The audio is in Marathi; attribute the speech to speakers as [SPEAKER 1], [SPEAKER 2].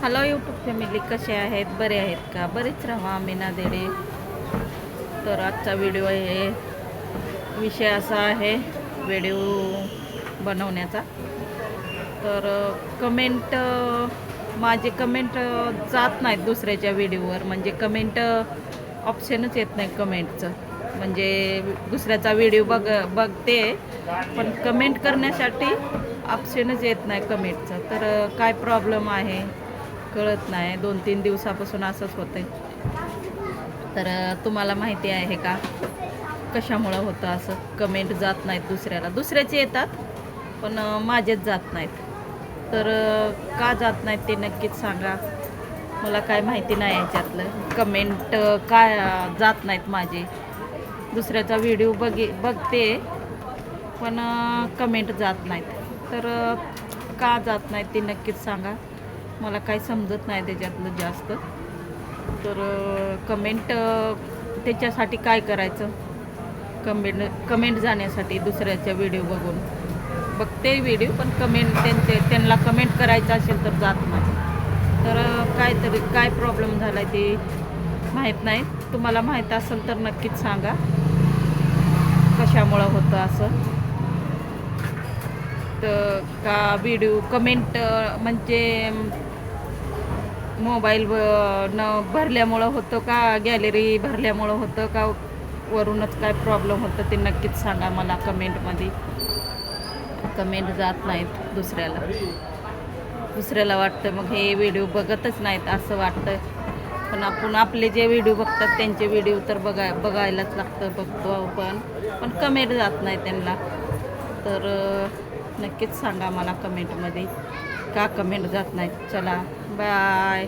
[SPEAKER 1] हॅलो यूट्यूब फॅमिली, कसे आहेत? बरे आहेत का? बरेच राहा मीना देडे. तर आजचा व्हिडिओ आहे, विषय असा आहे व्हिडिओ बनवण्याचा. तर कमेंट माझे कमेंट जात नाहीत दुसऱ्याच्या व्हिडिओवर. म्हणजे कमेंट ऑप्शनच येत नाही कमेंटचं. म्हणजे दुसऱ्याचा व्हिडिओ बघते, पण कमेंट करण्यासाठी ऑप्शनच येत नाही कमेंटचं. तर काय प्रॉब्लेम आहे कळत नाही. 2-3 दिवसापासून असंच होतं आहे. तर तुम्हाला माहिती आहे का कशामुळं होतं असं? कमेंट जात नाहीत दुसऱ्याचे येतात, पण माझेच जात नाहीत. तर का जात नाहीत ते नक्कीच सांगा. मला काय माहिती नाही याच्यातलं. कमेंट काय जात नाहीत माझे. दुसऱ्याचा व्हिडिओ बघते, पण कमेंट जात नाहीत. तर का जात नाहीत ते नक्कीच सांगा. मला काही समजत नाही त्याच्यातलं जास्त. तर कमेंट त्याच्यासाठी काय करायचं? कमेंट जाण्यासाठी दुसऱ्याच्या व्हिडिओ बघते व्हिडिओ, पण त्यांना कमेंट करायचं असेल तर जात नाही. तर काहीतरी काय प्रॉब्लेम झाला आहे ते माहीत नाही. तुम्हाला माहीत असेल तर नक्कीच सांगा कशामुळं होतं असं. तर का व्हिडिओ कमेंट म्हणजे मोबाईल न भरल्यामुळं होतं का, गॅलरी भरल्यामुळं होतं का, वरूनच काय प्रॉब्लेम होतं ते नक्कीच सांगा मला कमेंटमध्ये. कमेंट जात नाहीत दुसऱ्याला वाटतं मग हे व्हिडिओ बघतच नाहीत असं वाटतं. पण आपण आपले जे व्हिडिओ बघतात त्यांचे व्हिडिओ तर बघायलाच लागतं. बघतो पण कमेंट जात नाही त्यांना. तर नक्कीच सांगा मला कमेंटमध्ये का कमेंट जात नाहीत. चला, बाय.